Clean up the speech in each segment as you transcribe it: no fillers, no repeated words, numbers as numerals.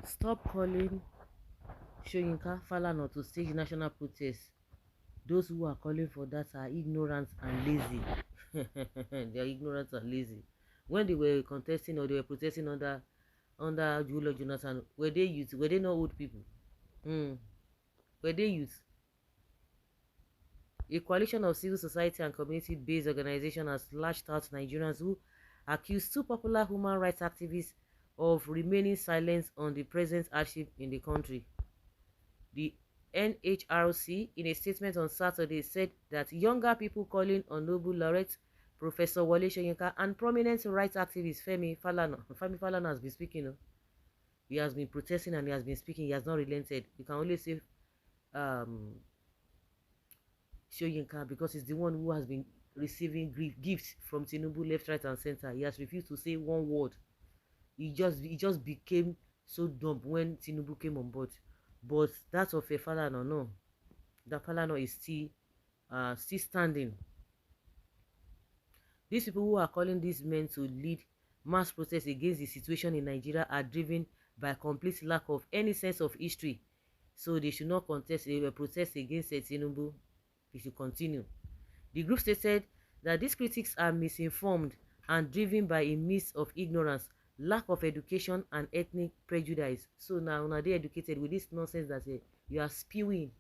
Stop calling Soyinka Falana to stage national protests. Those who are calling for that are ignorant and lazy. They are ignorant and lazy. When they were contesting or they were protesting under Julio Jonathan, were they youth? Were they not old people? Mm. Were they youth? A coalition of civil society and community-based organizations has lashed out Nigerians who accuse two popular human rights activists of remaining silent on the present hardship in the country. The NHRC, in a statement on Saturday, said that younger people calling on Nobel laureate Professor Wole Soyinka and prominent rights activist Femi Falana has been speaking. He has been protesting and he has been speaking. He has not relented. You can only say um, Soyinka because he's the one who has been receiving gifts from Tinubu left, right, and center. He has refused to say one word. He just became so dumb when Tinubu came on board. But that of a Falana, no, that Falana is still standing. These people who are calling these men to lead mass protests against the situation in Nigeria are driven by complete lack of any sense of history. So they should not contest a protest against Tinubu. They should continue. The group stated that these critics are misinformed and driven by a mix of ignorance, lack of education, and ethnic prejudice. So now they educated with this nonsense that you are spewing.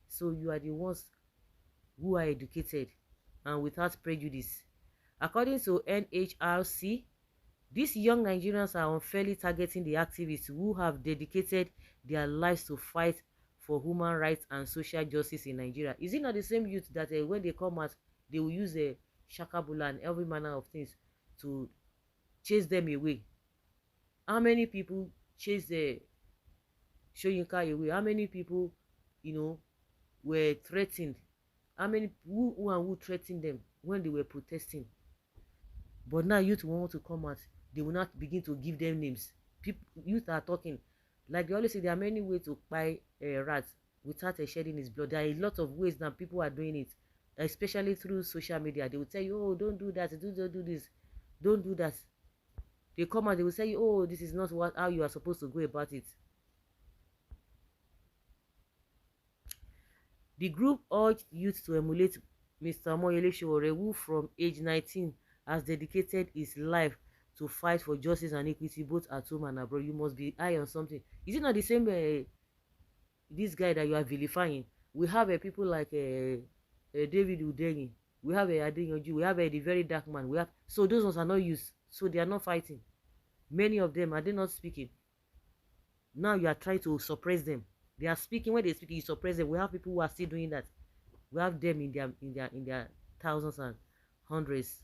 So you are the ones who are educated and without prejudice. According to NHRC, these young Nigerians are unfairly targeting the activists who have dedicated their lives to fight for human rights and social justice in Nigeria. Is it not the same youth that when they come out, they will use a shakabula and every manner of things to chase them away? How many people chase the Soyinka away? How many people, were threatened? How many who threatened them when they were protesting? But now youth want to come out, they will not begin to give them names. Youth are talking. Like they always say, there are many ways to buy a rat without shedding his blood. There are a lot of ways that people are doing it, especially through social media. They will tell you, oh, don't do that, don't do this, don't do that. They come out, they will say, oh, this is not how you are supposed to go about it. The group urged youth to emulate Mr. Moyele Sowore, who from age 19 has dedicated his life to fight for justice and equity both at home and abroad. You must be high on something. Is it not the same this guy that you are vilifying? We have people like David Udeni. We have Adeyanju. We have the very dark man. We have, so those ones are not used. So they are not fighting. Many of them are they not speaking. Now you are trying to suppress them. They are speaking. When they speak, you suppress them. We have people who are still doing that. We have them in their thousands and hundreds.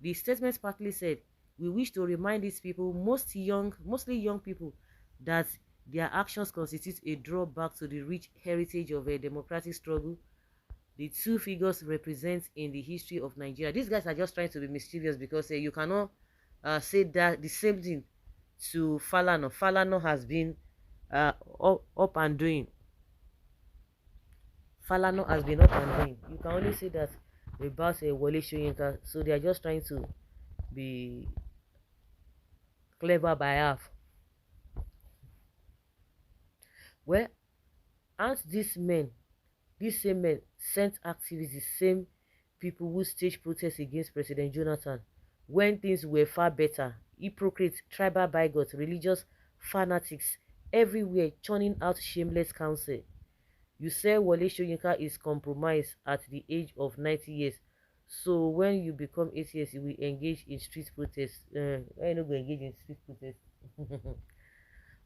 The statement partly said, we wish to remind these people, mostly young people, that their actions constitute a drawback to the rich heritage of a democratic struggle the two figures represent in the history of Nigeria. These guys are just trying to be mischievous because you cannot say that the same thing to Falana. Falana has been up and doing. Falana has been up and doing. You can only say that about Wole Soyinka. So they are just trying to be clever by half. Well, aren't these same men sent activists, the same people who staged protests against President Jonathan when things were far better? Hypocrites, tribal bigots, religious fanatics everywhere churning out shameless counsel. You say Wole Soyinka is compromised at the age of 90 years. So when you become 80 years, you will engage in street protests. Why you not going to engage in street protests?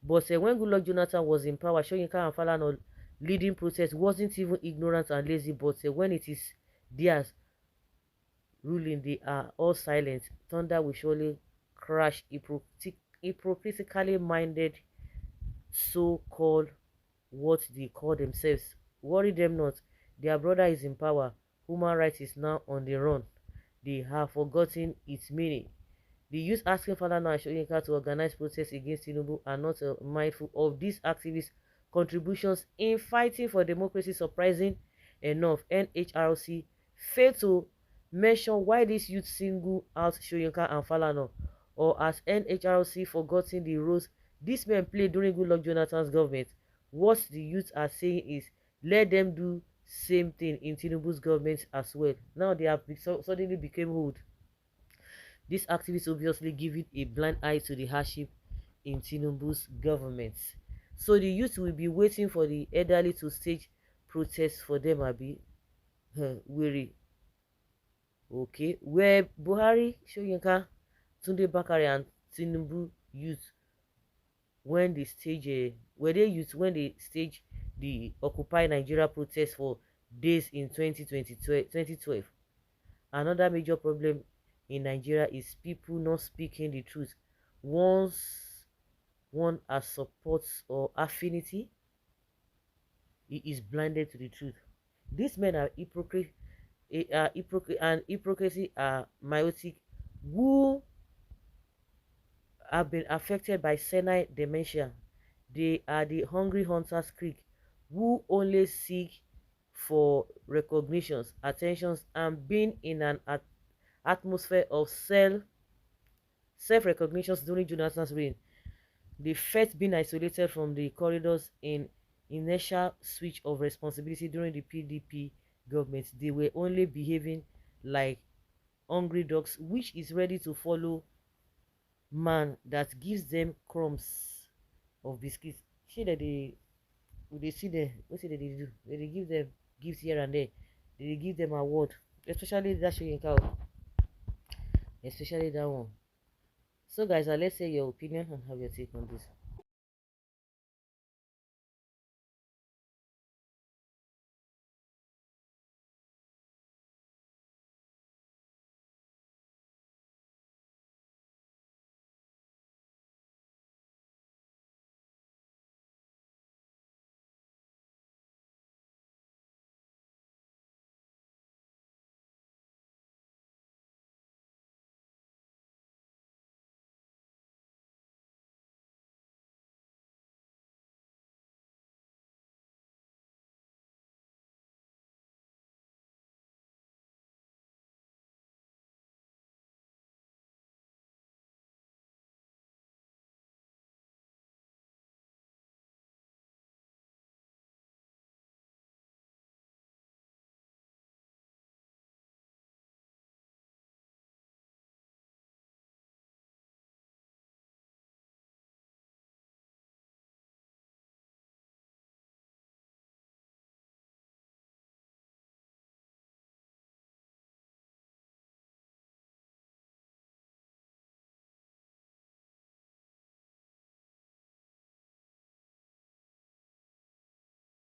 But when Goodluck Jonathan was in power, Soyinka and Falana leading protests wasn't even ignorant and lazy. But when it is theirs ruling, they are all silent. Thunder will surely crash. Hypocritically minded so-called what they call themselves. Worry them not. Their brother is in power. Human rights is now on the run. They have forgotten its meaning. The youth asking Falana and Soyinka to organize protests against Tinubu are not mindful of these activists' contributions in fighting for democracy. Surprising enough, NHRC failed to mention why these youth single out Soyinka and Falana Or has NHRC forgotten the roles these men played during Goodluck Jonathan's government? What the youth are saying is, let them do same thing in Tinubu's government as well. Now they have suddenly became old. These activists obviously giving a blind eye to the hardship in Tinubu's government. So the youth will be waiting for the elderly to stage protests for them, abi? Weary. Okay. Where Buhari, Soyinka, Tunde Bakare, and Tinubu youth when they stage were they youth when they stage the Occupy Nigeria protest for days in 2012. Another major problem in Nigeria is people not speaking the truth. Once one has supports or affinity, he is blinded to the truth. These men are hypocrite and hypocrisy are myotic, who have been affected by senile dementia. They are the hungry hunters creek, who only seek for recognitions, attentions, and being in an atmosphere of self-recognitions during Jonathan's reign. The first being isolated from the corridors in inertial switch of responsibility during the PDP government. They were only behaving like hungry dogs, which is ready to follow man that gives them crumbs of biscuits. See that they see them, what say they do? They give them gifts here and there. They give them award, especially that Soyinka, especially that one. So guys, let's say your opinion and have your take on this.